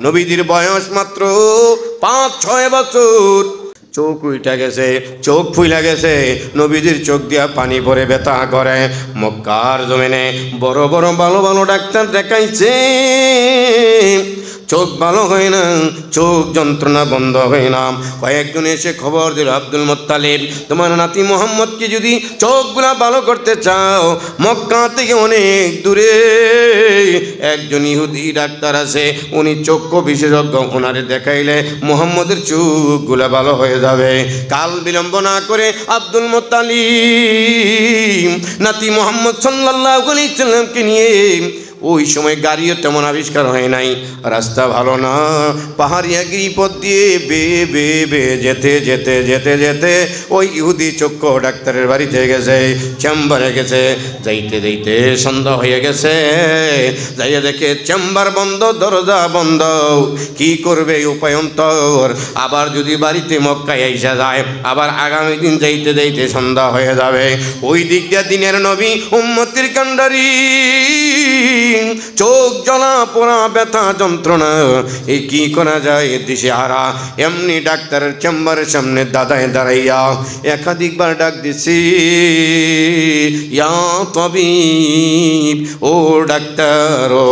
নবীজির বয়স মাত্র 5-6 বছর। চোখ উইঠা গেছে, চোখ ফুইলা গেছে, নবীজির চোখ দিয়া পানি পরে ব্যথা করে। মক্কার জমিনে বড় বড় ভালো ভালো ডাক্তার দেখাইছে, চোখ ভালো হয় না, চোখ যন্ত্রণা বন্ধ হয় না। কয়েকজন এসে খবর দিল, আব্দুল মুত্তালিব তোমার নাতি মোহাম্মদকে যদি চোখগুলা ভালো করতে চাও, মক্কা থেকে অনেক দূরে একজন ইহুদি ডাক্তার আছে, উনি চক্ষু বিশেষজ্ঞ, ওনারে দেখাইলে মোহাম্মদের চোখগুলা ভালো হয়ে যাবে। কাল বিলম্ব না করে আব্দুল মুত্তালিব নাতি মোহাম্মদ সাল্লাল্লাহু আলাইহি সাল্লামকে নিয়ে, ওই সময় গাড়িও তেমন আবিষ্কার হয় নাই, রাস্তা ভালো না, পাহাড়িয়া গিরিপথ দিয়ে বেয়ে বেয়ে বেয়ে যেতে যেতে যেতে যেতে ওই ইহুদি চক্ষু ডাক্তারের বাড়িতে গেছে, চেম্বারে গেছে। যাইতে যাইতে সন্ধ্যা হয়ে গেছে, যাইয়া দেখে চেম্বার বন্ধ, দরজা বন্ধ, কি করবে উপায় অন্তর। আবার যদি বাড়িতে মক্কায় আইসা যায়, আবার আগামী দিন যাইতে যাইতে সন্ধ্যা হয়ে যাবে। ওই দিক দিয়ে দিনের নবী উম্মতের কান্ডারি, চোখ জ্বলা পোড়া ব্যথা যন্ত্রণা, এই কি করা যায় দিশে হারা। এমনি ডাক্তারের চেম্বারের সামনে দাদায় দাঁড়াইয়া একাধিকবার ডাক দিছি, ইয়া তাবিব, ও ডাক্তার, ও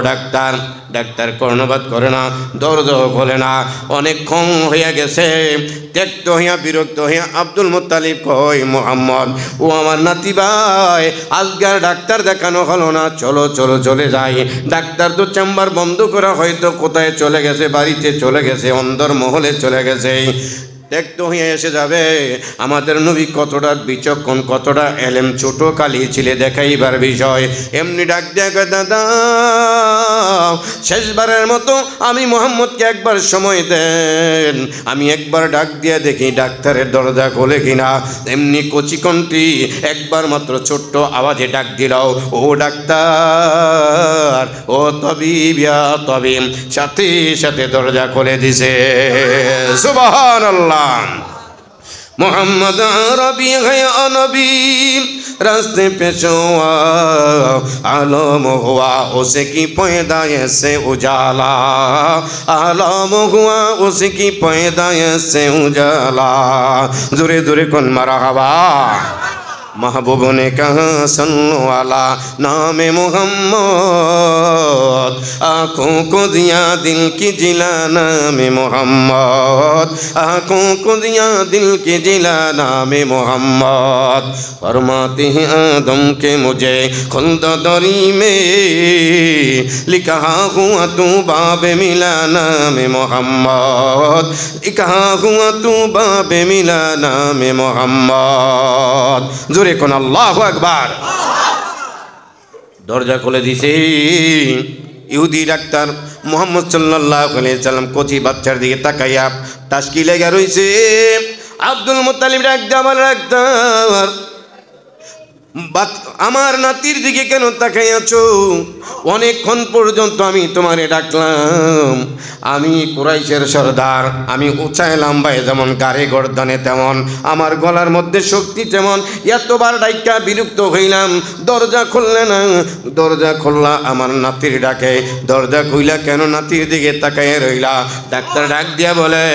ডাক্তার। ডাক্তার কর্ণপাত করে না, দরজাও খোলে না। অনেকক্ষণ হইয়া গেছে, ত্যক্ত হইয়া বিরক্ত হইয়া আব্দুল মুত্তালিব কয়, মোহাম্মদ ও আমার নাতি ভাই, আজকাল ডাক্তার দেখানো হলো না, চলো চলো চলে যাই। ডাক্তার তো চেম্বার বন্ধ করা, হয়তো কোথায় চলে গেছে, বাড়িতে চলে গেছে, অন্দর মহলে চলে গেছে। দেখতে হয়ে এসে যাবে। আমাদের নবী কতটা বিচক্ষণ, কতটা এলেম, ছোট কালি ছিলে দেখাইবার বিষয়। এমনি ডাক দেখে, দাদা শেষবারের মতো আমি মোহাম্মদকে একবার সময় দেন, আমি একবার ডাক দিয়ে দেখি ডাক্তারের দরজা খোলে কিনা। এমনি কচিকণ্ঠী একবার মাত্র ছোট্ট আওয়াজে ডাক দিল, ও ডাক্তার, ও তবিব, ইয়া তবিব। সাথে সাথে দরজা খুলে দিছে। সুবহানাল্লাহ। मोहम्मद अरबी है नबी, रास्ते पे शोआ आलम हुआ उसकी पैदाइश से उजाला, आलम हुआ उसकी पैदाइश से उजाला। जुरे जुरे कौन मरहबा। महबूब ने कहा सल्लो अला नाम मोहम्मद, आँखों को दिया दिल की जिला नाम मोहम्मद, आँखों को दिया दिल की जिला नाम मोहम्मद। फरमाते हैं आदम के मुझे खुल्द दरी में लिखा हुआ तू बाब मिला नाम मोहम्मद, लिखा हुआ तू बाब मिला नाम मोहम्मद। জোরে কোন আল্লাহু আকবার। দরজা খুলে দিছে। ইহুদি ডাক্তার মুহাম্মদ সাল্লাল্লাহু আলাইহি সাল্লাম কচি বাচ্চার দিকে তাকাইয়া টাসকি লেগে রইছে। আব্দুল মুত্তালিব ডাক্তার, আমার নাতির দিকে কেন তাকাইয়াছো? অনেকক্ষণ পর্যন্ত আমি তোমারে ডাকলাম, আমি কুরাইশের সরদার, আমি উঁচায় লম্বায় যেমন, গাড়ে গর্দানে তেমন, আমার গলার মধ্যে শক্তি তেমন। এতবার ডাইকা বিরক্ত হইলাম, দরজা খুললে না। দরজা খুললা আমার নাতির ডাকে, দরজা খুইলা কেন নাতির দিকে তাকাইয়া রইলা? ডাক্তার ডাক দিয়া বলে,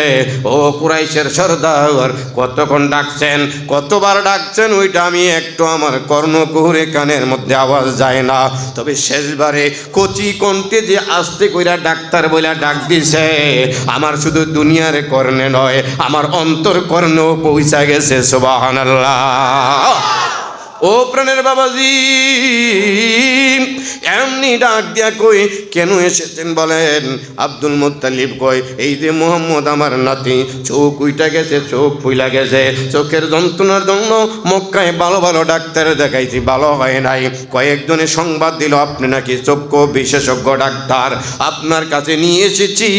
ও কুরাইশের সরদার, কতক্ষণ ডাকছেন, কতবার ডাকছেন, ওইটা আমি একটু আমার কর্ণকুহরে কানের মধ্যে আওয়াজ যায় না। তবে শেষবারে কচি কণ্ঠে যে আস্তে কইরা ডাক্তার বইলা ডাক দিছে, আমার শুধু দুনিয়ার কর্ণে নয়, আমার অন্তর কর্ণেও পৌঁছা গেছে। সুবহানাল্লাহ। ও প্রাণের বাবাজি, এমনি ডাক দিয়া কই, কেন এসেছেন বলেন? আব্দুল মুত্তালিব কয়, এই যে মোহাম্মদ আমার নাতি, চোখ উইটা গেছে, চোখ ফুইলা গেছে, চোখের যন্ত্রণার জন্য মক্কায় ভালো ভালো ডাক্তার দেখাইছি, ভালো হয় নাই। কয়েকজনে সংবাদ দিল আপনি নাকি চক্ষু বিশেষজ্ঞ ডাক্তার, আপনার কাছে নিয়ে এসেছি,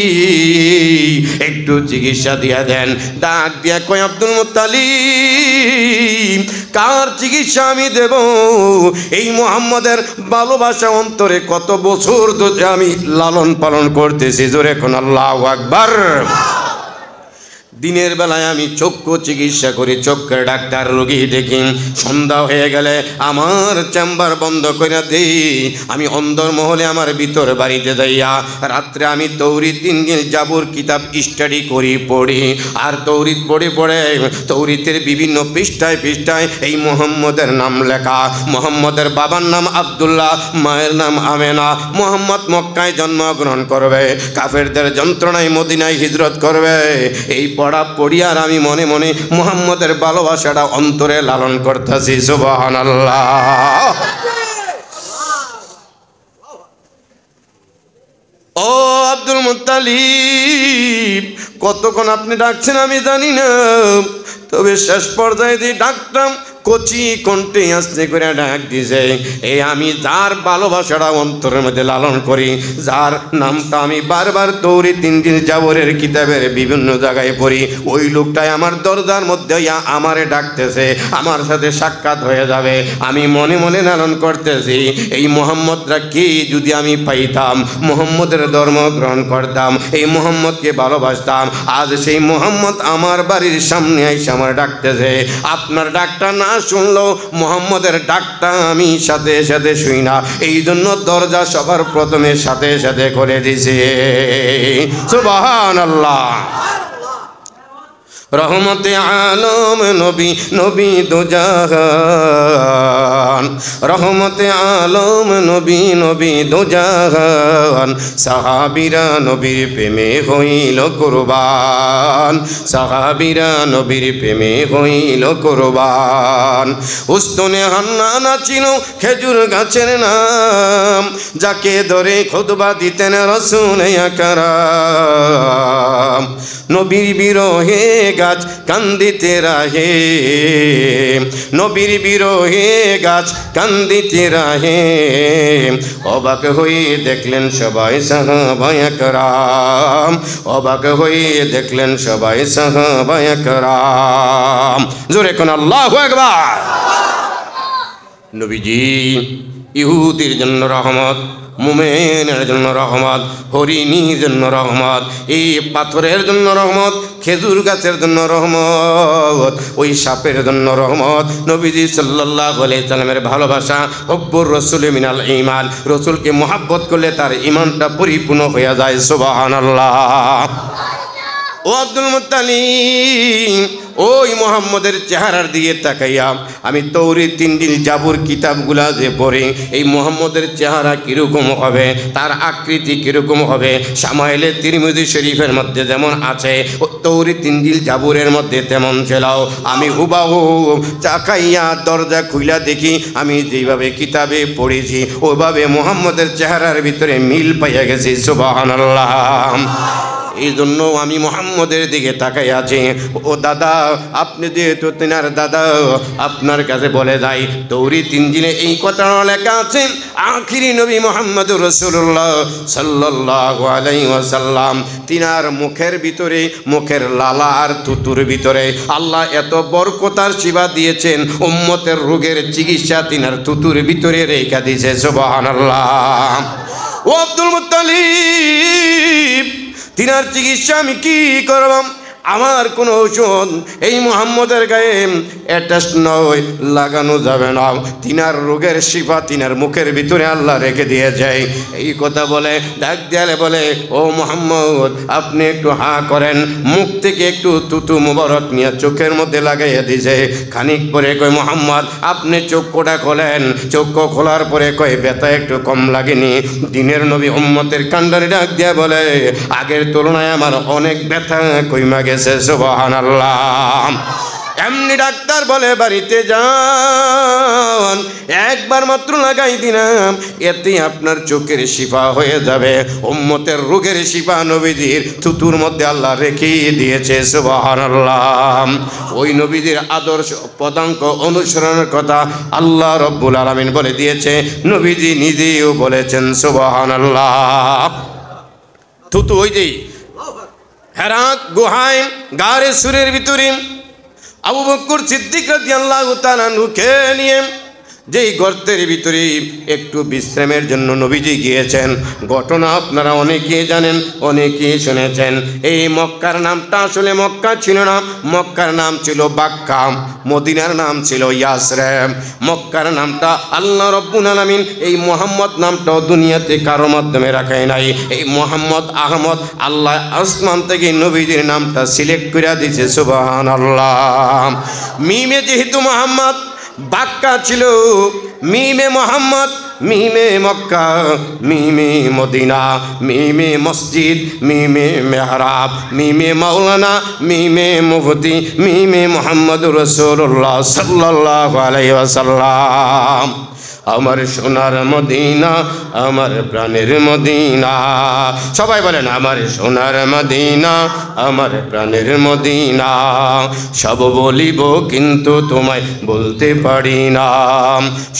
একটু চিকিৎসা দিয়া দেন। ডাক দিয়া কয়, আব্দুল মুত্তালিব, কার চিকিৎসা আমি দেব? এই মুহাম্মদের ভালোবাসা অন্তরে কত বছর ধরে আমি লালন পালন করতেছি। জোরে কোন আল্লাহু আকবার। দিনের বেলায় আমি চক্ষু চিকিৎসা করি, চক্ষের ডাক্তার, রোগী দেখি। সন্ধ্যা হয়ে গেলে আমার চেম্বার বন্ধ করে দেই, আমি অন্দরমহলে আমার ভিতর বাড়িতে যাইয়া রাত্রে আমি তৌরিদ তিনজিল জাবুর কিতাব স্টাডি করি, পড়ি। আর তৌরিদ পড়ে পড়ে তৌরিদের বিভিন্ন পৃষ্ঠায় পৃষ্ঠায় এই মোহাম্মদের নাম লেখা। মোহাম্মদের বাবার নাম আব্দুল্লাহ, মায়ের নাম আমেনা। মোহাম্মদ মক্কায় জন্মগ্রহণ করবে, কাফেরদের যন্ত্রণায় মদিনায় হিজরত করবে। এই পড়া পড়ি আর আমি মনে মনে মুহাম্মদের ভালোবাসাটা অন্তরে লালন করতেছি। সুবহানাল্লাহ। ও আব্দুল মুত্তালিব, কতক্ষণ আপনি ডাকছেন আমি জানি না, তবে শেষ পর্যায়ে দিয়ে ডাকতাম কচি কণ্ঠে আস্তে করে ডাক দিছে। এই আমি যার ভালোবাসাটা অন্তরের মধ্যে লালন করি, যার নামটা আমি বারবার তৌরিদ তিনজিল জাবরের কিতাবের বিভিন্ন জায়গায় পড়ি, ওই লোকটাই আমার দরজার মধ্যে আমারে ডাকতেছে, আমার সাথে সাক্ষাৎ হয়ে যাবে। আমি মনে মনে লালন করতেছি, এই মোহাম্মদরা কি যদি আমি পাইতাম, মোহাম্মদের ধর্ম গ্রহণ করতাম, এই মোহাম্মদকে ভালোবাসতাম। আজ সেই মোহাম্মদ আমার বাড়ির সামনে এসে আমার ডাকতেছে। আপনার ডাকটা না শুনলো মোহাম্মদের ডাকটা আমি সাথে সাথে শুই না, এই জন্য দরজা সবার প্রথমে সাথে সাথে করে দিছে। সুবহানাল্লাহ। রহমতে আলম নবী, নবী দুজাহান, রহমতে আলম নবী, নবী দুজাহান। সাহাবীরা নবীর প্রেমে হইল কুরবান, সাহাবীরা নবীর প্রেমে হইল কুরবান। উস্তনে হান্নানা ছিল খেজুর গাছের নাম, যাকে ধরে খুতবা দিতেন রাসূল আকরাম। নবীর বিরহে গাছ কান্দিতে রাহে, নবীর বিরহে গাছ কান্দিতে রাহে। অবাক হয়ে দেখলেন সবাই সাহাবায়ে কেরাম, অবাক হয়ে দেখলেন সবাই সাহাবায়ে কেরাম। জোরে কোন আল্লাহু আকবার। নবীজি ইহুদির জন্য রহমত, মুমিনের জন্য রহমত, হরিণীর জন্য রহমত, এই পাথরের জন্য রহমত, খেজুর গাছের জন্য রহমত, ওই সাপের জন্য রহমত। নবীজি সাল্লাল্লাহু আলাইহি সাল্লামের ভালোবাসা, হুব্বুর রাসূল মিনাল ঈমান, রাসূলকে মহব্বত করলে তার ঈমানটা পরিপূর্ণ হয়ে যায়। সুবহানাল্লাহ। ও আব্দুল মুত্তালিব, ওই মোহাম্মদের চেহারার দিকে তাকাইয়া আমি তৌরিদ তিনজিল জাবুর কিতাবগুলা যে পড়ি, এই মোহাম্মদের চেহারা কীরকম হবে, তার আকৃতি কীরকম হবে, শামাইলে তিরমিজি শরীফের মধ্যে যেমন আছে, ও তৌরিদ তিনজিল জাবুরের মধ্যে তেমন ছিল। আমি হুবাহু তাকাইয়া দরজা খুইলা দেখি, আমি যেভাবে কিতাবে পড়েছি ওইভাবে মোহাম্মদের চেহারার ভিতরে মিল পাইয়া গেছি। সুবহানাল্লাহ। এই জন্য আমি মোহাম্মদের দিকে তাকাই আছি। ও দাদা, আপনি যেহেতু তেনার দাদা, আপনার কাছে বলে যাই, তৌরিদ তিনজিলে এই কথাটা লেখা আছে, আখিরি নবী মুহাম্মদুর রাসূলুল্লাহ সাল্লাল্লাহু আলাইহি ওয়াসাল্লাম, তিনার মুখের ভিতরে, মুখের লালা আর থুতুর ভিতরে আল্লাহ এত বরকতার শিফা দিয়েছেন, উম্মতের রোগের চিকিৎসা তিনার থুতুর ভিতরে রেখে দিয়েছে। সুবহানাল্লাহ। ও আব্দুল মুত্তালিব, তিনার চিকিৎসা আমি কি করব? আমার কোনো ঔষধ এই মুহাম্মদের গায়ে অ্যাটাচ নয়, লাগানো যাবে না। তিনার রোগের শিফা তিনার মুখের ভিতরে আল্লাহ রেখে দিয়ে যায়। এই কথা বলে ডাক দেয়ালে বলে, ও মুহাম্মদ, আপনি একটু হা করেন। মুখ থেকে একটু তুতু মুবারক নিয়ে চোখের মধ্যে লাগাইয়া দিয়েছে। খানিক পরে কয়, মুহাম্মদ আপনি চক্ষুটা খোলেন। চক্ষু খোলার পরে কয়, ব্যথা একটু কম লাগেনি? দিনের নবী উম্মতের কান্ডারে ডাক দিয়া বলে, আগের তুলনায় আমার অনেক ব্যথা কইমা গেছে। সুবহানাল্লাহ। এমনি ডাক্তার বলে, বাড়িতে যান, একবার মাত্র লাগাই দিলাম, এতে আপনার চোখের শিফা হয়ে যাবে। উম্মতের রোগের শিফা নবীজির থুতুর মধ্যে আল্লাহ রেখে দিয়েছে। সুবহানাল্লাহ। ওই নবীজির আদর্শ পদাঙ্ক অনুসরণের কথা আল্লাহ রব্বুল আলামিন বলে দিয়েছে, নবীজি নিজেও বলেছেন। সুবহানাল্লাহ। থুতু ওই যেই হেরাত গুহায় গারে সুরের ভিতরে আবু বকর সিদ্দিক রাদিয়াল্লাহু তাআলা আনহুকে নিয়ে যেই গর্তের ভিতরে একটু বিশ্রামের জন্য নবীজি গিয়েছেন। ঘটনা আপনারা অনেকেই জানেন, অনেকেই শুনেছেন। এই মক্কার নামটা আসলে মক্কা ছিল না, মক্কার নাম ছিল বাক্কা, মদিনার নাম ছিল ইয়াসরিব। মক্কার নামটা আল্লাহ রাব্বুল আলামিন এই মুহাম্মদ নামটাও দুনিয়াতে কারো মাধ্যমে রাখায় নাই। এই মুহাম্মদ আহমদ আল্লাহ আসমান থেকে নবীজির নামটা সিলেক্ট করে দিয়েছে, সুবহানাল্লাহ। মিমে যেহেতু মুহাম্মদ, বাক্কা ছিল মিমে মোহাম্মদ, মিমে মক্কা, মিমে মদিনা, মিমে মসজিদ, মিমে মেহরাব, মিমে মাওলানা, মিমে মুফতি, মিমে মুহাম্মদুর রাসূলুল্লাহ সাল্লাল্লাহু আলাইহি ওয়াসাল্লাম। আমার সোনার মদিনা, আমার প্রাণের মদিনা, সবাই বলেন আমার সোনার মদিনা, আমার প্রাণের মদিনা। সব বলিব কিন্তু তোমায় বলতে পারি না,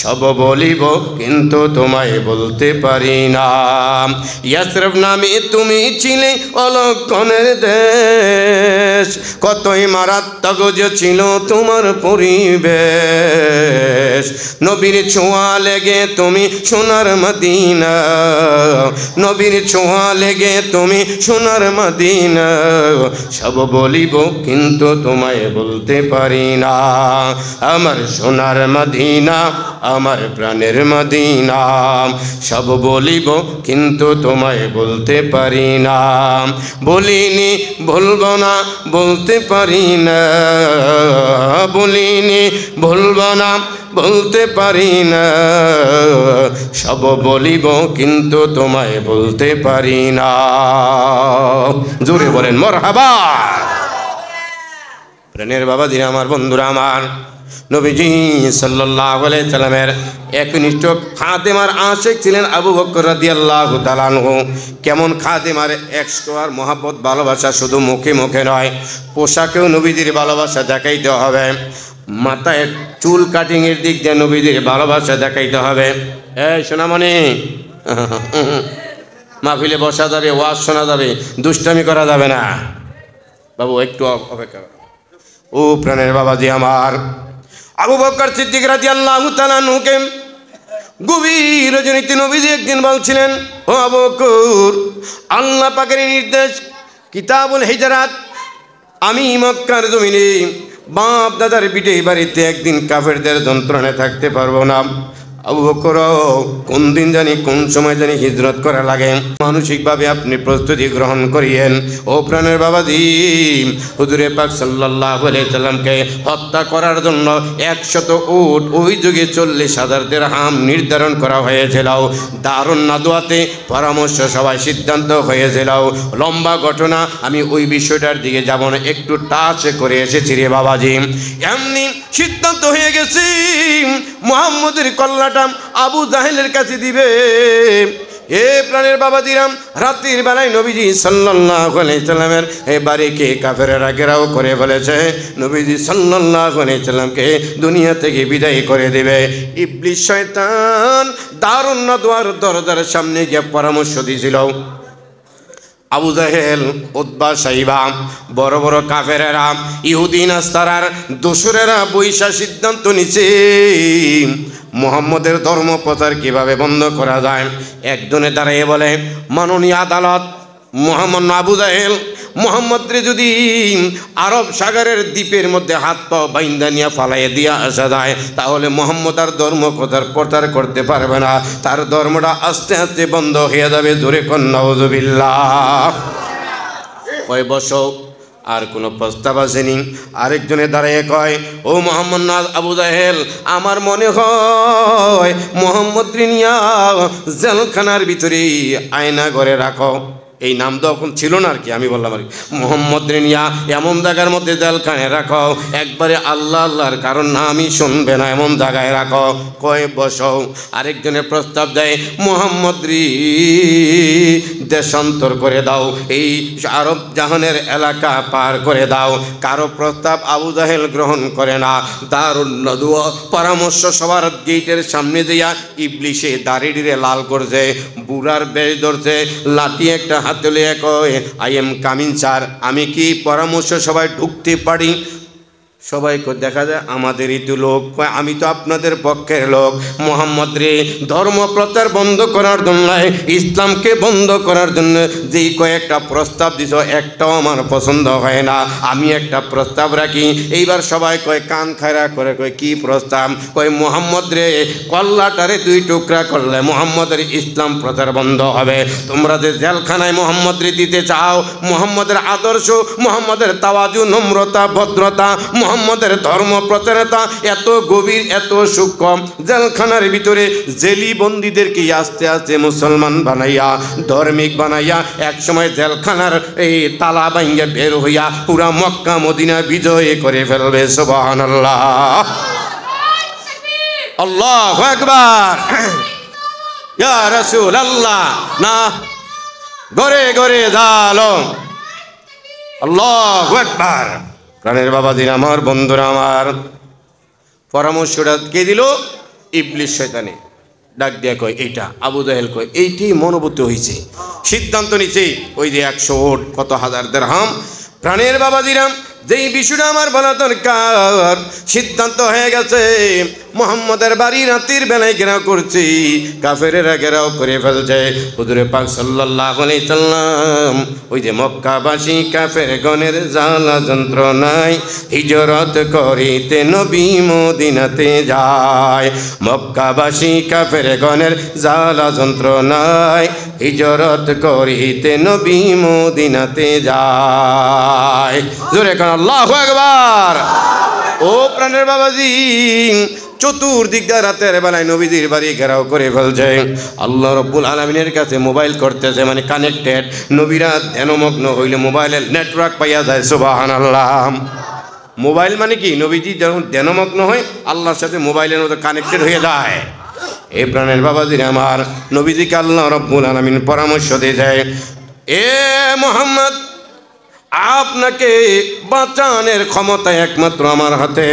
সব বলিব কিন্তু তোমায় বলতে পারি না। ইয়াসরিব নামে তুমি ছিলে অলক্ষণের দেশ, কতই মারাত্মক যে ছিল তোমার পরিবেশ। নবীর ছোঁয়া লেগে তুমি সোনার মদিনা, নবীর ছোঁয়া লেগে তুমি সোনার মদিনা। সব বলিব কিন্তু তোমায় বলতে পারি না, আমার সোনার মদিনা, আমার প্রাণের মদিনা। সব বলিব কিন্তু তোমায় বলতে পারি না, বলিনি বলবো না বলতে পারি না, বলিনি বলবো না বলতে পারি না। সব বলিব কিন্তু তোমায় বলতে পারি না। জোরে বলেন মারহাবা। প্রাণের বাবা দিন আমার বন্ধুরা আমার, নবীজি সাল্লাল্লাহু আলাইহি সাল্লামের একনিষ্ঠ খাদেমার আশিক ছিলেন আবু বকর রাদিয়াল্লাহু তাআলা আনহু। কেমন খাদেমার এক্সট্রার মহব্বত ভালোবাসা শুধু মুখে মুখে নয়, পোশাকেও নবীজির ভালোবাসা দেখাইতে হবে। মাথায় চুল কাটিংয়ের দিক দিয়ে নবীজির ভালোবাসা দেখাইতে হবে। এই সোনামণি, মাহফিলে বসা যাবে, ওয়াজ শোনা যাবে, দুষ্টামি করা যাবে না বাবু, একটু অপেক্ষা। ও প্রাণের বাবাজি আমার, আবু বকর সিদ্দিক রাদিয়াল্লাহু তাআলা আনহুকে গভীর রজনীতে নবীজি একদিন বলছিলেন, ও আবু বকর, আল্লাহ পাকের নির্দেশ কিতাবুল হিজরাত, আমি মক্কার জমিনে বাপ দাদার পিঠে বাড়িতে একদিন কাফেরদের যন্ত্রণায় থাকতে পারবো না। আবু বকর, কোন দিন জানি কোন সময় জানি হিজরত করা লাগে, মানসিকভাবে আপনি প্রস্তুতি গ্রহণ করিয়েন। ও প্রাণের বাবাজি, হুজুরে পাক সাল্লাল্লাহু আলাইহি সাল্লামকে হত্যা করার জন্য 100 উট, ওই যুগে 40,000 দিরহাম নির্ধারণ করা হয়েছিল। দারুন নাদওয়াতে পরামর্শ সবাই সিদ্ধান্ত হয়েছিল। লম্বা ঘটনা, আমি ওই বিষয়টার দিকে যাব না, একটু টাচ করে এসেছি রে বাবাজি। এমনি সিদ্ধান্ত হয়ে গেছি মুহাম্মদের কল্লাটা আবু জাহেলের কাছে দিবে। এ প্রাণের বাবাজিরাম, রাত্রির বেলায় নবীজি সাল্লাল্লাহু আলাইহি সাল্লামের এই বাড়িকে কাফেরেরা ঘেরাও করে ফেলেছে। নবীজি সাল্লাল্লাহু আলাইহি সাল্লামকে দুনিয়া থেকে বিদায় করে দেবে। ইবলিস শয়তান দারুন নাদওয়ার দরজার সামনে গিয়ে পরামর্শ দিয়েছিল। আবু জাহেল, উতবা, সাইবা, বড় বড় কাফেরেরা, ইহুদি নাস্তারার দোসরেরা বৈশা সিদ্ধান্ত নিছে মুহাম্মদের ধর্ম প্রচার কিভাবে বন্ধ করা যায়। একজনে দাঁড়িয়ে বলে, মাননীয় আদালত, মুহাম্মদ আবু জাহেল মুহাম্মদরে যদি আরব সাগরের দ্বীপের মধ্যে হাত পাও বাইন্দা নিয়ে ফালাইয়ে দিয়া আসা যায়, তাহলে মুহাম্মদ আর ধর্ম প্রচার করতে পারবে না, তার ধর্মটা আস্তে আস্তে বন্ধ হয়ে যাবে। জোরে কোন নাউযুবিল্লাহ। কয় বসো, আর কোনো প্রস্তাব আসেনি। আরেকজনে দাঁড়িয়ে কয়, ও মুহাম্মদ আবু জাহেল, আমার মনে হয় মুহাম্মদ নিয়া জেলখানার ভিতরে আয়না ঘরে রাখো। এই নাম তো এখন ছিল না আর কি, আমি বললাম আর কি, মোহাম্মদ রেনিয়া এমন জায়গার মধ্যে জেলখানায় রাখো, একবারে আল্লাহ আল্লাহর কারণ নামই শুনবে না এমন জায়গায় রাখো। কয় বসো। আরেকজনের প্রস্তাব দেয়, মোহাম্মদ রি দেশান্তর করে দাও, এই আরব জাহানের এলাকা পার করে দাও। কারো প্রস্তাব আবু জাহেল গ্রহণ করে না। দারুন নাদওয়া পরামর্শ সবার গেটের সামনে দিয়া ইবলিশে দাড়িড়ে লাল করছে, বুড়ার বেশ ধরছে, লাঠি একটা হাতে লিয়ে কয়, আই এম কামিং স্যার, আমি কি পরামর্শ সবাই ঢুকতে পারি? সবাইকে দেখা যায় আমাদেরই তো লোক, আমি তো আপনাদের পক্ষের লোক। মোহাম্মদ রে ধর্ম প্রচার বন্ধ করার জন্য, ইসলামকে বন্ধ করার জন্য যেই কয়েকটা প্রস্তাব দিছ একটাও আমার পছন্দ হয় না। আমি একটা প্রস্তাব রাখি, এইবার সবাই কয় কান খায়রা করে, কয় কি প্রস্তাব? কয় মোহাম্মদ রে কল্লাটারে 2 টুকরা করলে মোহাম্মদের ইসলাম প্রচার বন্ধ হবে। তোমরা যে জেলখানায় মোহাম্মদ রে দিতে চাও, মোহাম্মদের আদর্শ, মোহাম্মদের তাওয়াজু, নম্রতা, ভদ্রতা, মোহাম্মদের ধর্ম প্রচারতা এত গভীর, এত সূক্ষ্ম, জেলখানার ভিতরে জেলি বন্দীদেরকে আস্তে আস্তে মুসলমান বানাইয়া, ধার্মিক বানাইয়া একসময় জেলখানার এই তালা ভাঙ্গে বের হইয়া পুরা মক্কা মদিনা বিজয় করে ফেলবে। সুবহানাল্লাহ, আল্লাহু আকবার, ইয়া রাসূলুল্লাহ। না ঘরে ঘরে জালো, আল্লাহু আকবার। প্রাণের বাবাজিরা আমার, বন্ধুরা আমার, পরামর্শটা কে দিল? ইবলিস শয়তানে ডাক দিয়া কয় এইটা, আবু জাহেল কয় এইটি, মনোভূত হয়েছে, সিদ্ধান্ত নিছে ওই যে 100 ওট কত হাজার দিরহাম। প্রাণের বাবাজিরা যেই বিষয়টা আমার বলা দরকার, সিদ্ধান্ত হয়ে গেছে মোহাম্মদের বাড়ি রাতের বেলায় ঘেরাও করছি, কাফেরেরা ঘেরাও করে ফেলছে। হুজুরে পাক সাল্লাল্লাহু আলাইহি সাল্লাম ওই যে মক্কাবাসী কাফের গণের জ্বালা যন্ত্রণায় হিজরত করিতে নবী মদিনাতে যায়। মক্কাবাসী কাফের গণের জ্বালা যন্ত্রণায় হিজরত করিতে নবী মদিনাতে যায়। জোরে কান আল্লাহু আকবার। ও প্রাণের বাবাজি, চতুর্দিক দিয়ে রাতের বেলায় নবীজির বাড়ি ঘেরাও করে ফেলছে। আল্লাহ রব্বুল আলামিনের কাছে মোবাইল করতেছে, মানে কানেক্টেড। নবীরা ধ্যানমগ্ন হইলে মোবাইলের নেটওয়ার্ক পাইয়া যায়। সুবহানাল্লাহ। মোবাইল মানে কি? নবীজি যখন ধ্যানমগ্ন হয় আল্লাহর সাথে মোবাইলের মতো কানেক্টেড হয়ে যায়। এই প্রাণের বাবাজির আমার, নবীজিকে আল্লাহ রব্বুল আলামিন পরামর্শ দিয়ে যায়, এ মুহাম্মদ, আপনাকে বাঁচানোর ক্ষমতা একমাত্র আমার হাতে।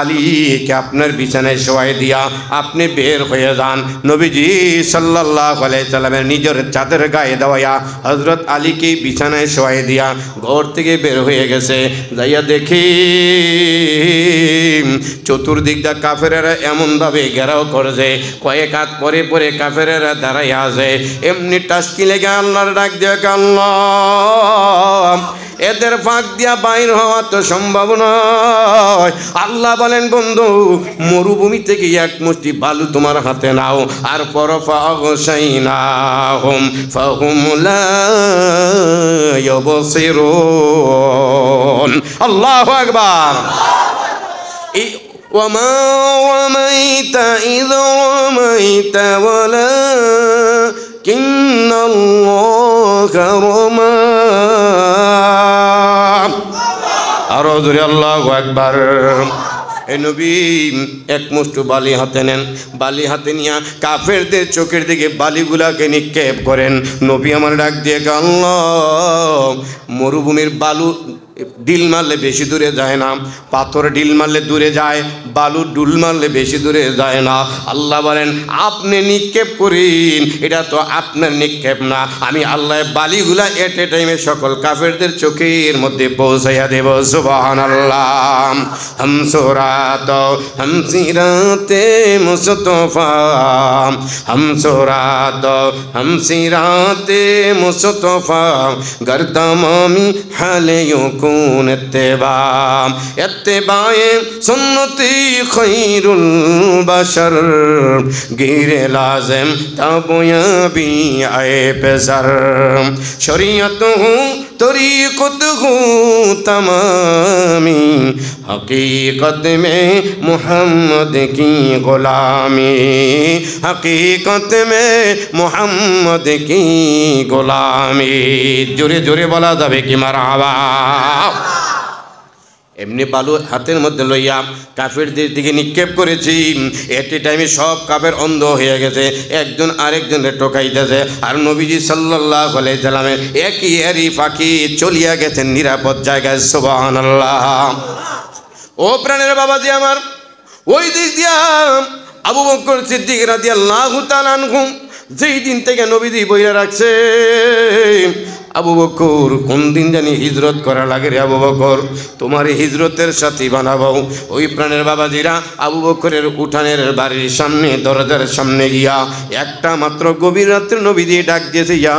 আলীকে আপনার বিছানায় শোয়াই দিয়া আপনি বের হয়ে যান। নবীজি সাল্লাল্লাহু আলাইহি সাল্লামের নিজের চাদর গায়ে দেওয়া হযরত আলীকে বিছানায় শোয়াই দিয়া ঘর থেকে বের হয়ে গেছে। যাইয়া দেখি চতুর্দিক দা কাফেরেরা এমনভাবে ঘেরাও করছে, কয়েক হাত পরে পরে কাফেরেরা দাঁড়াইয়া আছে। এমনি টাস্কি লেগে আল্লাহর ডাক দিয়ে, আল্লাহ এদের ফাঁক দিয়া বাইর হওয়া তো সম্ভব নয়। আল্লাহ বলেন, বন্ধু মরুভূমি থেকে এক মুষ্টি বালু তোমার হাতে নাও, আর ফাগশাইনাহুম ফাহুম লা ইউবসিরুন। আল্লাহু আকবার। ওয়ামা রামাইতা ইয রামাইতা ওয়ালাকিন্নাল্লাহা রামা। আরো জোরে আল্লাহু আকবার। এ নবী এক মুষ্ঠ বালি হাতে নেন, বালি হাতে নিয়ে কাফেরদের চোখের দিকে বালিগুলাকে নিক্ষেপ করেন। নবী আমার ডাক দিয়ে, আল্লাহ মরুভূমির বালু ডিল মারলে বেশি দূরে যায় না, পাথর ডিল মারলে দূরে যায়, বালু ডুল মারলে বেশি দূরে যায় না। আল্লাহ বলেন, আপনি নিক্ষেপ করেন, এটা তো আপনার নিক্ষেপ না, আমি আল্লাহ বালিগুলা এট এ টাইমে সকল কাফেরদের চোখের মধ্যে পৌঁছাইয়া দেব। সুবহানাল্লাহ। হাম সুরাত হাম সিরাতে মুস্তফা, হাম সুরাত হাম সিরাতে মুস্তফা, গরদামামি হালে يكون اتباع اتباع سنتي خير البشر غير لازم تابعي اي بزر شريعته طریقته تمامی حقیقت میں محمد کی غلامی حقیقت میں محمد کی غلامی জোরে জোরে বলা যাবে কি মারহাবা। এমনি বালু হাতের মধ্যে লইয়া কাফেরদের দিকে নিক্ষেপ করেছি, এট এ টাইমে সব কাফের অন্ধ হয়ে গেছে, একজন আরেকজনের টোকাইতেছে, আর নবীজি সাল্লাল্লাহু আলাইহি সাল্লামের একই এরই ফাঁকি চলিয়া গেছেন নিরাপদ জায়গায়। সুবহানাল্লাহ। ও প্রাণের বাবাজি আমার, ওই দিক দিয়া আবু বকর সিদ্দিক রাদিয়াল্লাহু তাআলা আনহু যেই দিন থেকে নবীজি বইরা রাখছে, আবু বকর কোন দিন জানি হিজরত করা লাগে রে আবু বকর, তোমার হিজরতের সাথী বানাবো। ওই প্রাণের বাবাজিরা আবু বকরের উঠানের বাড়ির সামনে দরজার সামনে গিয়া একটা মাত্র গভীর রাত্রে নবী দিয়ে ডাক দিয়েছে, ইয়া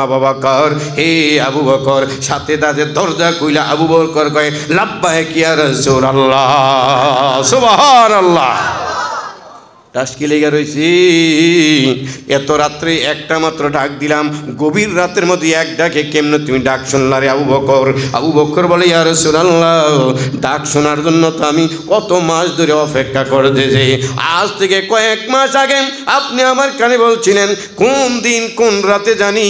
আবু বকর, হে আবু বকর। সাথে তাদের দরজা কইলা আবু বকর কয়, লাব্বাইক ইয়া রাসূলুল্লাহ, সুবহানাল্লাহ। টাসকি লেগে রয়েছি, এত রাত্রে একটা মাত্র ডাক দিলাম, গভীর রাতের মধ্যে এক ডাকে কেমনে তুমি ডাক শুনলা রে আবু বকর? আবু বকর বলে, ইয়া রাসূলুল্লাহ, ডাক শোনার জন্য তো আমি কত মাস ধরে অপেক্ষা করতেছি। আজ থেকে কয়েক মাস আগে আপনি আমার কানে বলছিলেন, কোন দিন কোন রাতে জানি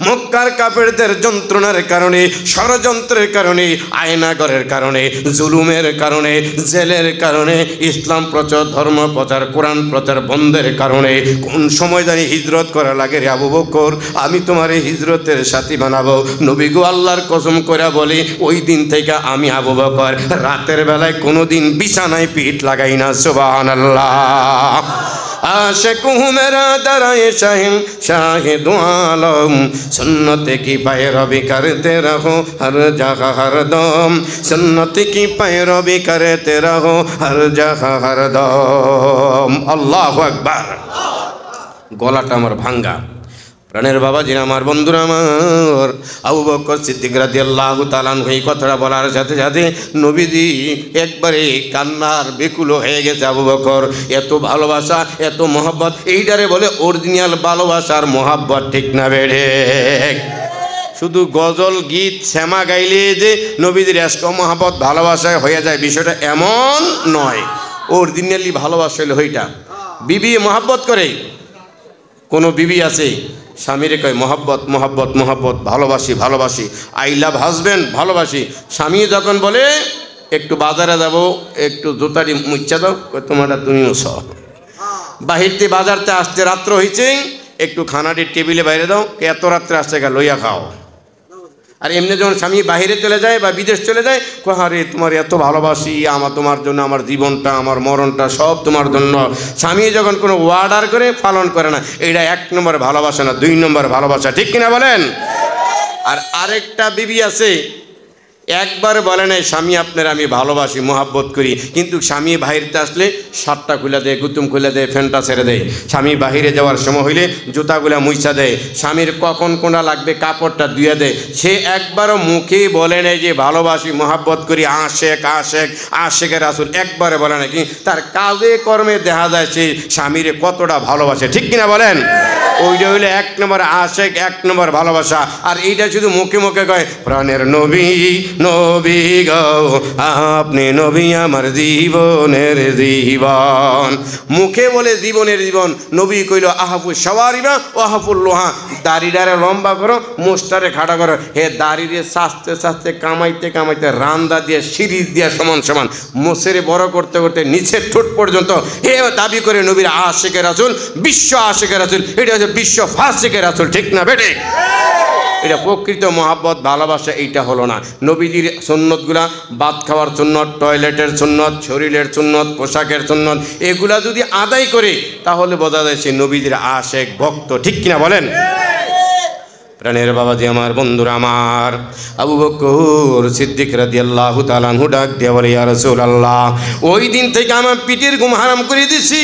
মক্কার কাফেরদের যন্ত্রণার কারণে, ষড়যন্ত্রের কারণে, আয়নাগরের কারণে, জুলুমের কারণে, জেলের কারণে, ইসলাম প্রচার, ধর্ম প্রচার, কোরআন প্রচার বন্ধের কারণে কোন সময় জানি হিজরত করা লাগে রে আবু বকর, আমি তোমার এই হিজরতের সাথী বানাবো। নবী গো আল্লাহর কসম করে বলি, ওই দিন থেকে আমি আবু বকর রাতের বেলায় কোনোদিন বিছানায় পিঠ লাগাই না। সুবহানাল্লাহ। आशिक हूँ मेरा दराए शाहिम शाहिद आलम, सुन्नत की पैरवी करते रहो हर जगह हर दम, सुन्नत की पैरवी करते रहो हर जगह हर दम। अल्लाहु আকবার। গলাটা আমার ভাঙ্গা। প্রাণের বাবাজিরা আমার, বন্ধুরা আমার, আবু বকর সিদ্দিক রাদিয়াল্লাহু তাআলা আনহু এই কথাটা বলার সাথে সাথে নবীজি একবারে কান্নার বেকুল হয়ে গেছে। আবু বকর এত ভালোবাসা, এত মহব্বত, এইটারে বলে অরিজিনাল ভালোবাসার মহব্বত, ঠিক না বেড়ে? শুধু গজল গীত শ্যামা গাইলে যে নবীজির এশক মহব্বত ভালোবাসায় হয়ে যায়, বিষয়টা এমন নয়। অরিজিনালি ভালোবাসা হইলে হইটা বিবি মহব্বত করে। কোনো বিবি আছে স্বামীরে কয় মহব্বত মহব্বত মহব্বত, ভালোবাসি ভালোবাসি, আই লাভ হাজব্যান্ড, ভালোবাসি। স্বামী যখন বলে একটু বাজারে যাব, একটু জুতারি মুচ্ছা দাও, তোমারটা তুমি মুছ। বাহিরতে বাজারতে আসতে রাত্র হয়েছে, একটু খানাটির টেবিলে বাইরে দাও, এত রাত্রে আসতে গা লইয়া খাও। আর এমনি যখন স্বামী বাহিরে চলে যায় বা বিদেশ চলে যায়, আরে তোমার এত ভালোবাসি, আমার তোমার জন্য আমার জীবনটা, আমার মরণটা সব তোমার জন্য। স্বামী যখন কোনো ওয়ার্ডার করে পালন করে না, এইটা 1 নম্বর ভালোবাসা না, 2 নম্বর ভালোবাসা, ঠিক কিনা বলেন? আর আরেকটা বিবি আছে, একবার বলে নাই স্বামী আপনার আমি ভালোবাসি মহাব্বত করি, কিন্তু স্বামী বাহিরতে আসলে শার্টটা খুলে দেয়, গুতুম খুলে দেয়, ফ্যানটা ছেড়ে দেয়। স্বামী বাহিরে যাওয়ার সময় হইলে জুতাগুলা মুইছা দেয়, স্বামীর কখন কোনা লাগবে কাপড়টা ধুয়ে দেয়। সে একবারও মুখে বলে নেই যে ভালোবাসি মহাব্বত করি, আশেক আশেক আশেকের রাসূল, একবারে বলে নাকি তার কাজে কর্মে দেখা যায় সে স্বামীরে কতটা ভালোবাসে, ঠিক কিনা বলেন? ওইটা হইলে 1 নম্বর আশেক, 1 নম্বর ভালোবাসা। আর এইটা শুধু মুখে মুখে কয় প্রাণের নবী নবী গো আপনি নবী আমার জীবনের জীবন, মুখে বলে জীবনের জীবন। নবী কইল আহাফু সওয়ারিবা ও আহাফুল লোহা, দাড়িটারে লম্বা করো, মোস্টারে খাড়া করো। হে দাড়িরে সাজতে সাজতে কামাইতে কামাইতে রান্দা দিয়ে সিরিজ দিয়ে সমান সমান মোসেরে বড় করতে করতে নিচের ঠোঁট পর্যন্ত হে দাবি করে নবীর আশেকের রাসূল, বিশ্ব আশেকের রাসূল, এটা হচ্ছে বিশ্ব ফাসিকের রাসূল, ঠিক না বেটে? এটা প্রকৃত মহাব্বত ভালোবাসা এইটা হলো না। নবীজির সুন্নতগুলা, ভাত খাওয়ার সুন্নত, টয়লেটের সুন্নত, শরীরের সুন্নত, পোশাকের সুন্নত, এগুলা যদি আদায় করে তাহলে বোঝা যায় সে নবীজির আশেক ভক্ত, ঠিক কিনা বলেন? প্রাণের বাবাজি আমার, বন্ধুরা আমার, আবু বকর সিদ্দিক রাদিয়াল্লাহু তাআলা আনহু ডাক দিয়ে বলে, ইয়া রাসূলুল্লাহ, ওই দিন থেকে আমার পিঠের ঘুম হারাম করে দিছি।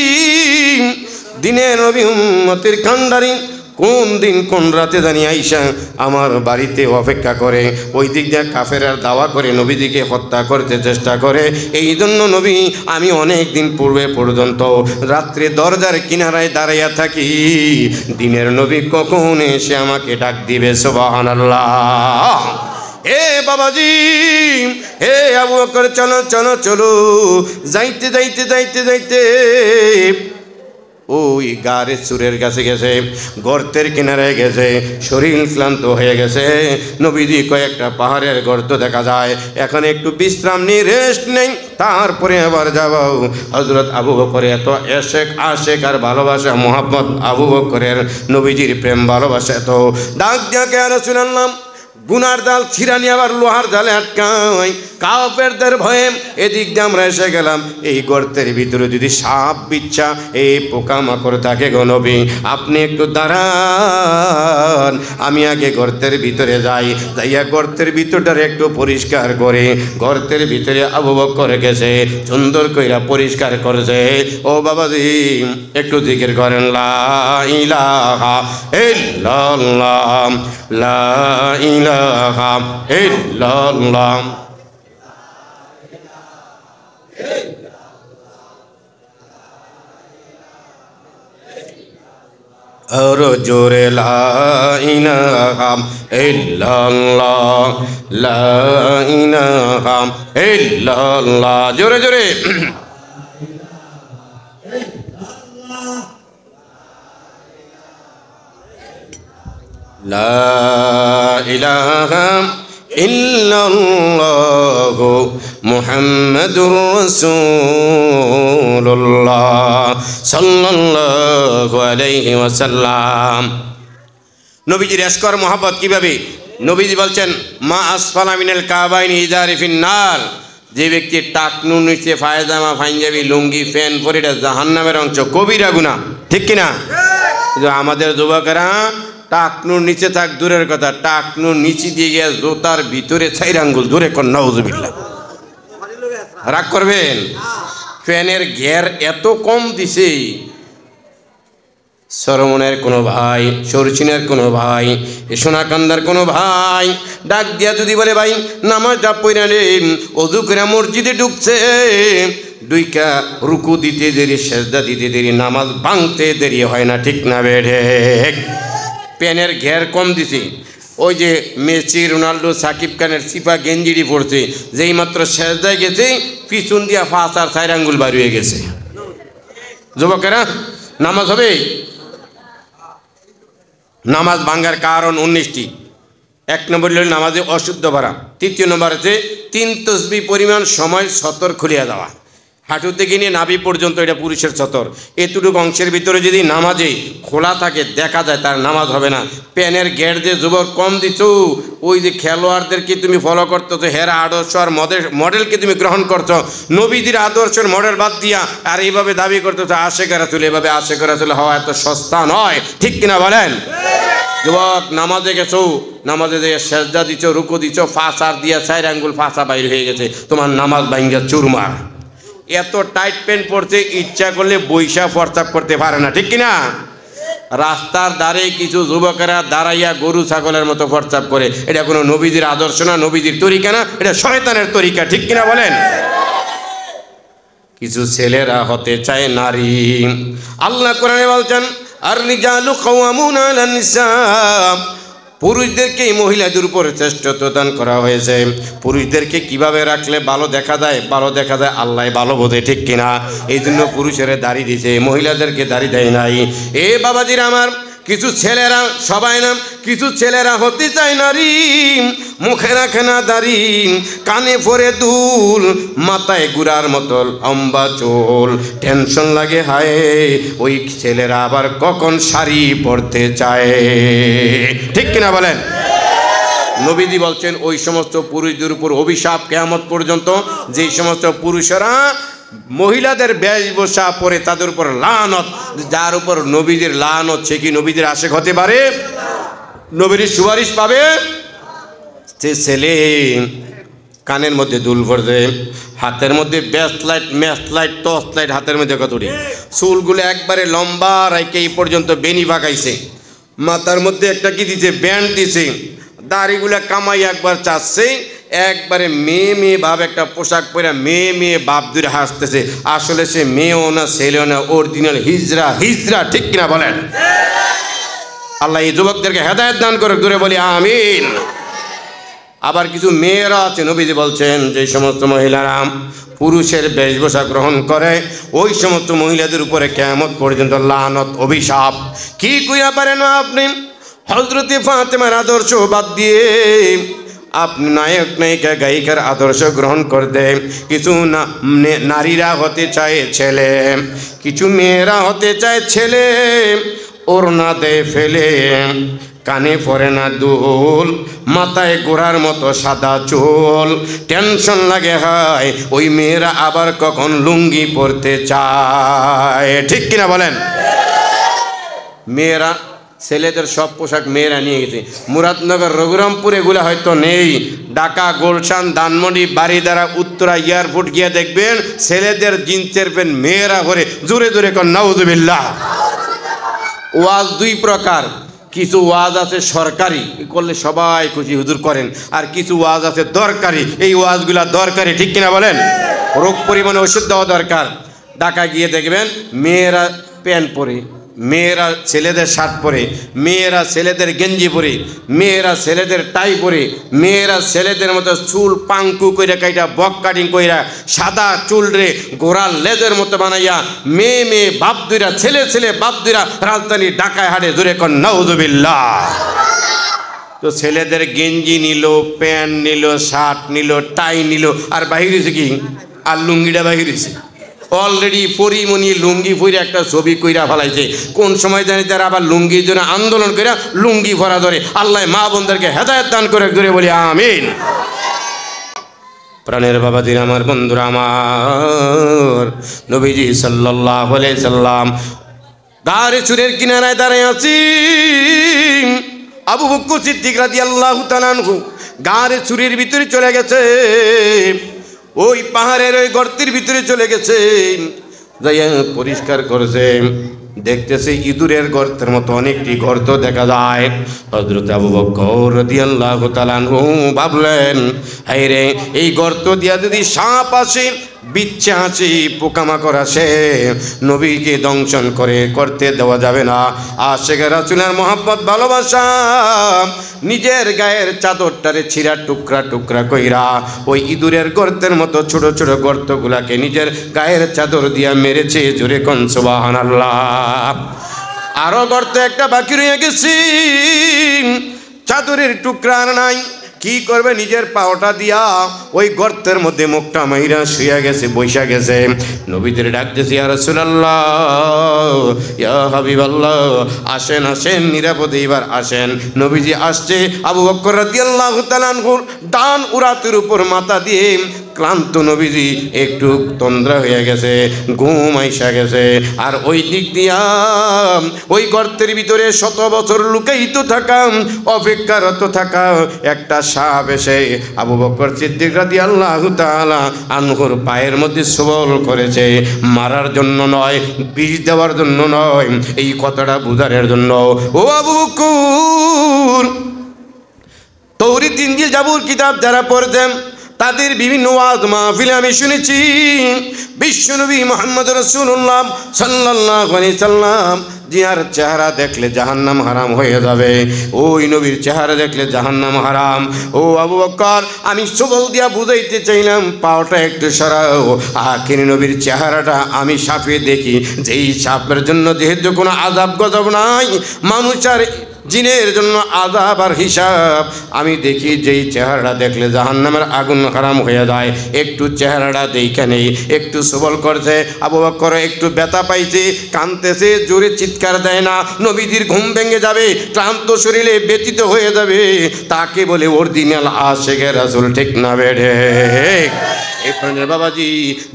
দিনে নবী উম্মতের কান্ডারি কোন দিন কোন রাতে জানি আইসা আমার বাড়িতে অপেক্ষা করে, ওই দিক দিয়ে কাফেরার দাওয়া করে নবীজিকে হত্যা করতে চেষ্টা করে। এই জন্য নবী আমি অনেক দিন পূর্বে পর্যন্ত রাত্রে দরজার কিনারায় দাঁড়াইয়া থাকি, দিনের নবী কখন এসে আমাকে ডাক দিবে। সুবহানাল্লাহ। হে বাবাজি, হে আবু বকর, চলো চলো চলো। যাইতে যাইতে যাইতে যাইতে ওই গাড়ি চুরের কাছে গেছে, গর্তের কিনারে গেছে, শরীর ক্লান্ত হয়ে গেছে। নবীজি কয়েকটা পাহাড়ের গর্ত দেখা যায়, এখানে একটু বিশ্রাম নিয়ে রেস্ট নেই, তারপরে আবার যাব। হযরত আবু বকর এত এশেক আশেক আর ভালোবাসা মহব্বত, আবু বকরের নবীজির প্রেম ভালোবাসা এত, ডাক দিয়া কে রাসূলুল্লাহ গুনার জাল ছিড়ানি আবার লোহার জালে আটকায়, কাফেরদের ভয়ে এদিক দিয়ে আমরা এসে গেলাম। এই গর্তের ভিতরে যদি সাপ বিচ্ছা এই পোকামাকড় থাকে গো নবী, আপনি একটু দাঁড়ান, আমি আগে গর্তের ভিতরে যাই, যাইয়া গর্তের ভিতরটারে একটু পরিষ্কার করে। গর্তের ভিতরে আবু বকর গেছে, সুন্দর কইরা পরিষ্কার করেছে। ও বাবাজি একটু জিকির করেন, লা ইলাহা ইল্লাল্লাহ, লা ইলাহা ইল্লাল্লাহ। আর জোরে লা ইলাহা ইল্লাল্লাহ, লা ইলাহা ইল্লাল্লাহ, জোরে জোরে। লা ইলাহা ইল্লাল্লাহু মুহাম্মাদুর রাসূলুল্লাহ সাল্লাল্লাহু আলাইহি ওয়াসাল্লাম। নবীজির এশকর মোহাব্বত কিভাবে? নবীজি বলছেন, মা আসফালা মিনাল কাবাইনি ইজারি ফিন্নার, যে ব্যক্তির টাকনুর নিচে পায়জামা, পাঞ্জাবি, লুঙ্গি, প্যান্ট পরে এটা জাহান্নামের অংশ, কবিরা গুনাহ, ঠিক কিনা? আমাদের যুবকেরা টাকনুর নিচে থাক দূরের কথা, টাকনুর নিচে দিয়ে গিয়ে জোতার ভিতরে 4 আঙ্গুল ধরে কর নাউজুবিল্লাহ। রাগ করবেন? ফ্যানের ঘের এত কম দিছে, সরমনের কোনো ভাই, সরচিনের কোনো ভাই, সোনাকান্দার কোনো ভাই ডাক দিয়া যদি বলে, ভাই নামাজটা পড়া নেন, অজু করে মসজিদে ঢুকছে, দুইকা রুকু দিতে দেরি, সেজদা দিতে দেরি, নামাজ ভাঙতে দেরি হয় না, ঠিক না বেড়ে? প্যানের ঘের কম দিছে। ওই যে মেসি, রোনাল্ডো, সাকিব খানের সিপা গেঞ্জিরি পড়ছে, যেই মাত্র সেজদায় গেছে পিছন দিয়া 5 আর 4 আঙ্গুল বার হয়ে গেছে। যুবকেরা নামাজ হবে? নামাজ ভাঙ্গার কারণ 19টি। 1 নম্বর হল নামাজে অশুদ্ধ ভরা। 3 নম্বর হচ্ছে 3 তসবিহ পরিমাণ সময় সতর খুলিয়া দেওয়া, হাঁটু থেকে নিয়ে নাভি পর্যন্ত, এটা পুরুষের সতর। এতটুকু অংশের ভিতরে যদি নামাজে খোলা থাকে দেখা যায়, তার নামাজ হবে না। প্যানের গেট দিয়ে যুবক কম দিচ্ছ, ওই যে খেলোয়াড়দেরকে তুমি ফলো করতেছো, হেরা আদর্শ আর মডেলকে তুমি গ্রহণ করছো, নবীজির আদর্শের মডেল বাদ দিয়া আর এইভাবে দাবি করতেছো আশেক রাসূল। এভাবে আশেক রাসূল হওয়া এত সস্তা নয়, ঠিক কিনা বলেন? যুবক নামাজে গেছো, নামাজে যে সেজদা দিচ্ছ, রুকু দিচ্ছ, 5 আর দিয়া 4 আঙ্গুল ফাঁসা বাইর হয়ে গেছে, তোমার নামাজ ভাঙ্গা চুরমার। এত টাইট প্যান্ট পরতে ইচ্ছা করলে বৈশা প্রস্তাব করতে পারে না, ঠিক কিনা? রাস্তার ধারে কিছু যুবকেরা দাঁড়াইয়া গরু ছাগলের মতো প্রস্তাব করে, এটা কোনো নবীজির আদর্শ না, নবীজির তরিকা না, এটা শয়তানের তরিকা, ঠিক কিনা বলেন? কিছু ছেলেরা হতে চায় নারী। আল্লাহ কোরআনে বলছেন, আর রিজালু কাওয়ামুনা আলান নিসা, পুরুষদেরকে মহিলাদের উপর শ্রেষ্ঠত্ব দান করা হয়েছে। পুরুষদেরকে কিভাবে রাখলে ভালো দেখা যায়, ভালো দেখা যায় আল্লাহ ভালো বোঝে, ঠিক কিনা? এই জন্য পুরুষেরা দাড়ি দিছে, মহিলাদেরকে দাড়ি দেয় নাই। এ বাবাজির আমার, কিছু ছেলেরা, সবাই না, কিছু ছেলেরা হতে চায় নারী, মুখে রাখে না দাড়ি, কানে পরে দুল, মাথায় গুড়ার মতো লম্বা চুল, টেনশন লাগে হায় ওই ছেলেরা আবার কখন শাড়ি পরতে চায়, ঠিক কিনা বলেন? নবীজি বলছেন ওই সমস্ত পুরুষদের উপর অভিশাপ কিয়ামত পর্যন্ত, যেই সমস্ত পুরুষেরা মহিলাদের বেশভূষা পরে তাদের উপর লানত। যার উপর নবীজির লানত, সে কি নবীজির আশেক হতে পারে? নবীর সুপারিশ পাবে? সে ছেলে কানের মধ্যে দুল পড়ছে, হাতের মধ্যে ম্যাচ লাইট, টর্চ লাইট হাতের মধ্যে কতটি, চুলগুলো একবারে লম্বা রাইকে এই পর্যন্ত বেনি বাগাইছে, মাথার মধ্যে একটা কি দিছে, ব্যান্ড দিছে, দাড়িগুলা কামাই একবার চাচ্ছে, একবারে মেয়ে মেয়ে ভাব একটা পোশাক পরে মেয়ে মেয়ে বাপ ধরে হাসতেছে। আসলে সে মেয়েও না ছেলেও না, অরিজিনাল হিজরা, হিজরা, ঠিক কিনা বলেন? আল্লাহ এই যুবকদেরকে হেদায়েত দান করে, দূরে বলি আমিন। আবার কিছু মেয়েরা আছে, নবীজি বলছেন যে সমস্ত মহিলারা পুরুষের বেশভূষা গ্রহণ করে, ওই সমস্ত মহিলাদের উপরে কিয়ামত পর্যন্ত লানত, অভিশাপ। কি কইয়া পারেন আপনি হযরতে ফাতেমার আদর্শ বাদ দিয়ে আপনি নায়ক নায়িকা গায়িকার আদর্শ গ্রহণ করতে? কিছু নারীরা হতে চায় ছেলে, কিছু মেয়েরা হতে চায় ছেলে, ওড়না দে ফেলে, কানে পড়ে না দুল, মাথায় গোড়ার মতো সাদা চুল, টেনশন লাগে হয় ওই মেয়েরা আবার কখন লুঙ্গি পরতে চায়, ঠিক কিনা বলেন? মেয়েরা ছেলেদের সব পোশাক মেয়েরা নিয়ে গেছে। মুরাদনগর, রঘুরামপুর এগুলো হয়তো নেই। ঢাকা, গুলশান, ধানমন্ডি, বারিধারা, উত্তরা এয়ারপোর্ট গিয়ে দেখবেন ছেলেদের জিন্সের প্যান্ট মেয়েরা করে। জোরে জোরে কর নাউজুবিল্লাহ। ওয়াজ দুই প্রকার, কিছু ওয়াজ আছে সরকারি, করলে সবাই খুশি হুজুর করেন, আর কিছু ওয়াজ আছে দরকারি। এই ওয়াজগুলা দরকারি, ঠিক কিনা বলেন? রোগ পরিমাণে ওষুধ দেওয়া দরকার। ঢাকা গিয়ে দেখবেন মেয়েরা প্যান্ট পরে, মেয়েরা ছেলেদের শার্ট পরে, মেয়েরা ছেলেদের গেঞ্জি পরে, মেয়েরা ছেলেদের টাই পরে, মেয়েরা ছেলেদের মতো চুল পাঙ্কু কইরা কাইটা বক কাটিং কইরা সাদা চুল রে গোড়ার লেজের মতো বানাইয়া মেয়ে মেয়ে বাপ দুইরা, ছেলে ছেলে বাপ দুইরা রাজধানী ঢাকায় হাটে। জোরে কর নাউজুবিল্লাহ। তো ছেলেদের গেঞ্জি নিল, প্যান্ট নিল, শার্ট নিল, টাই নিল, আর বাহিরেছে কি? আর লুঙ্গিটা বাহিরেছে। অলরেডি পরিমণি লুঙ্গি পরে একটা ছবি কইরা ফেলাইছে। কোন সময় জানি তারা আবার লুঙ্গির জন্য আন্দোলন করে লুঙ্গি ভরা ধরে। আল্লাহ মা বোনদেরকে হেদায়েত দান করে, জোরে বলি আমিন। প্রাণের বাবাদের আমার, বন্ধুরা আমার, নবীজি সাল্লাল্লাহু আলাইহি সাল্লাম গারে চুরের কিনারায় দাঁড়ায় আছি। আবু বকর সিদ্দিক রাদিয়াল্লাহু তাআলা আনহু গারে চুরের ভিতরে চলে গেছে, ওই পাহাড়ের ওই গর্তের ভিতরে চলে গেছে, যাইয়া পরিষ্কার করেছে। দেখতেছে ইঁদুরের গর্তের মতো অনেকটি গর্ত দেখা যায়। হযরত আবু বকর রাদিয়াল্লাহু তাআলা আনহু ভাবলেন, হায় রে, এই গর্ত দিয়া যদি সাপ আসে, বিচ্ছা আছে, পোকামাকড় আসে, নবীকে দংশন করতে দেওয়া যাবে না। আশিক রাসূলের মহব্বত, ভালোবাসা, নিজের গায়ের চাদরটারে ছিঁড়া টুকরা টুকরা কইরা ওই ইঁদুরের গর্তের মতো ছোট ছোট গর্তগুলাকে নিজের গায়ের চাদর দিয়া মেরেছে। জোরে কোন সুবহানাল্লাহ। আরো গর্ত একটা বাকি রয়ে গেছে, চাদরের টুকরা আর নাই। কি করবে? নিজের পাওটা দিয়া ওই গর্তের মধ্যে মুখটা মাইরা শুয়ে গেছে, বৈশা গেছে। নবীদের ডাকতেছে, ইয়া রাসূলুল্লাহ, ইয়া হাবিবাল্লাহ, আসেন আসেন, নিরাপদে এবার আসেন। নবীজি আসছে। আবু বকর রাদিয়াল্লাহু তাআলা আনহুর ডান উরাতের উপর মাথা দিয়ে ক্লান্ত নবীজি একটু তন্দ্রা হয়ে গেছে, ঘুম আইসা গেছে। আর ওই দিক দিয়া ওই গর্তের ভিতরে শত বছর লুকায়িত থাকা, অপেক্ষারত থাকা একটা সাপ এসে আবু বকর সিদ্দিক রাদিয়াল্লাহু তাআলা আনহুর পায়ের মধ্যে সবল করেছে। মারার জন্য নয়, বিষ দেওয়ার জন্য নয়, এই কথাটা বুঝানোর জন্য। ও আবু বকর, তৌরাত, ইনজিল, জাবুর কিতাব যারা পড়তেন তাদের বিভিন্ন ওয়াজ মাহফিলে আমি শুনেছি বিশ্বনবী মুহাম্মদ রাসূলুল্লাহ সাল্লাল্লাহু আলাইহি সাল্লাম যার চেহারা দেখলে জাহান্নাম হারাম হয়ে যাবে, ওই নবীর চেহারা দেখলে জাহান্নাম হারাম। ও আবু বকর, আমি সবল দিয়া বুঝাইতে চাইলাম, পাওটা একটু সরাও। আখির নবীর চেহারাটা আমি সাপে দেখি, যেই সাপের জন্য যেহেতু কোনো আযাব গজব নাই, মানুষ আর জিনের জন্য আযাব আর হিসাব, আমি দেখি যেই চেহারাটা দেখলে জাহান্নামের আগুন হারাম হয়ে যায়। একটু চেহারাটা দেখে নেই, একটু সবল করছে। আবু বকর একটু ব্যথা পাইছে, কাঁদতেছে, জোরে চিৎকার দেয় না। নবীজির ঘুম ভেঙে যাবে, ক্লান্ত শরীরে ব্যথিত হয়ে যাবে। তাকে বলে অরিজিনাল আশিক রাসূল, ঠিক না বেড়ে? এই প্রাণের বাবাজি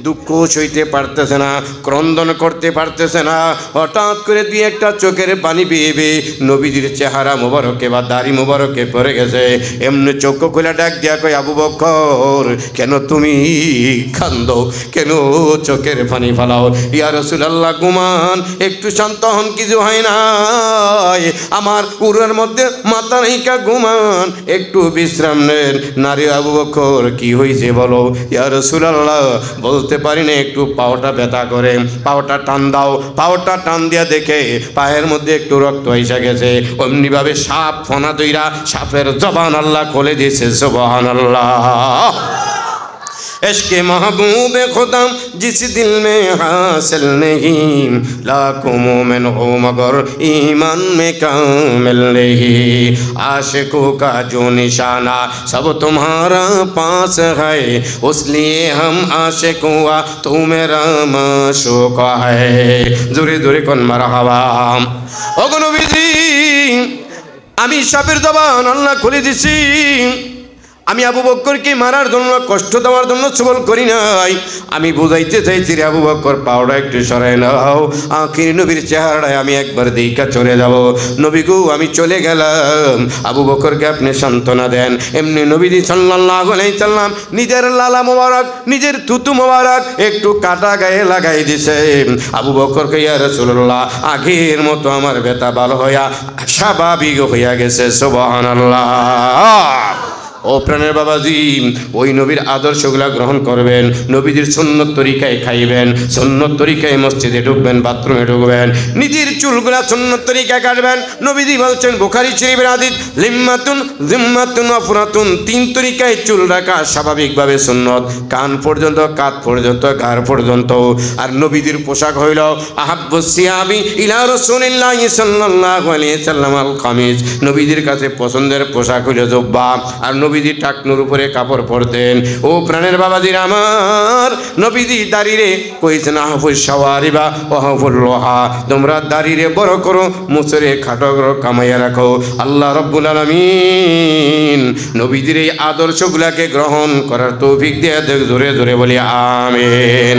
দুঃখ সইতে পারতেছে না, ক্রন্দন করতে পারতেছে না। হঠাৎ করে দুই একটা চোখের পানি বেয়ে নবীজির চেহারা মোবারকে বা দাড়ি মোবারকে পড়ে গেছে। এমনি চোখ খুলে ডাক দিয়া কই, আবু বকর, কেন তুমি কান্দো? কেন চোখের পানি ফালাও? ইয়া রাসূলুল্লাহ, গুমান, একটু শান্ত হন, কিছু হয় না, আমার উরের মধ্যে মাথা নাইকা, গুমান, একটু বিশ্রাম নেন। নারী, আবু বকর, কি হয়েছে বলো? ইয়া রাসূলুল্লাহ, বলতে পারি না, একটু পাওটা ব্যথা করে, পাওটা টান দাও। পাওটা টান দিয়া দেখে পায়ের মধ্যে একটু রক্ত এসে গেছে। অমনিভাবে সাপ ফনা দইরা সাপের জবান আল্লাহ খুলে দিয়েছে। সুবহানাল্লাহ। इश्क़ महबूब खुदा जिस दिल में हासिल नहीं, लाखों मोमिन हो मगर ईमान में कामिल नहीं। आशिकों का जो निशाना सब तुम्हारा पास है, उसलिए हम आशिक हुआ तू मेरा माशूक है। जोरे जोरे कौन मरहबा। ओ नबीजी, আমি সাপের জবান আল্লাহ খুলে দিছি। আমি আবু বকরকে মারার জন্য, কষ্ট দেওয়ার জন্য সবল করি নাই। আমি বুঝাইতে চাইছি রে আবু বকর, পাওড়া একটু সরাই নাও, আখির নবীর চেহারায় আমি একবার দেখা চলে যাব। নবী গো আমি চলে গেলাম। আবু বকরকে আপনি সান্ত্বনা দেন। এমনি নবীজি সাল্লাল্লাহু আলাইহি সাল্লাম নিজের লালা মোবারক, নিজের থুতু মোবারক একটু কাটা গায়ে লাগাই দিছে। আবু বকরকে, ইয়া রাসূলুল্লাহ, আগের মতো আমার ব্যথা ভালো হইয়া স্বাভাবিক হইয়া গেছে। সুবহানাল্লাহ। ও প্রাণের বাবাজি, ওই নবীর আদর্শগুলা গ্রহণ করবেন, নবীদের সুন্নত তরিকায় খাইবেন, সুন্নত তরিকায় মসজিদে ঢুকবেন, বাথরুমে ঢুকবেন, নিজের চুলগুলা সুন্নত তরিকায় কাটবেন। নবীজি বলছেন বুখারী শরীফের হাদিস, লিম্মাতুন জিম্মাতুন আফরাতুন, 3 তরিকায় চুল রাখা স্বাভাবিকভাবে সুন্নত, কান পর্যন্ত, কাঁধ পর্যন্ত, ঘাড় পর্যন্ত। আর নবীদের পোশাক হইল আহাব্বুস সিয়াবি ইলা রাসূলিল্লাহি সাল্লাল্লাহু আলাইহি সাল্লাম আল কামিজ, নবীদের কাছে পছন্দের পোশাক হইল জুব্বা। আর নবীজি টাকনুর উপরে কাপড় পরতেন। ও প্রাণের বাবাজির আমার, নবীজি দাড়িরে কইছেন আহফুস শাওয়ারিবা ওয়া আহফুল লোহা, তোমরা দাড়িরে বড় করো, মুসরে খাটো করো, কামাইয়া রাখো। আল্লাহ রাব্বুল আলামিন নবীজির এই আদর্শগুলাকে গ্রহণ করার তৌফিক দিয়ে দেখ। জোরে জোরে বলি আমিন।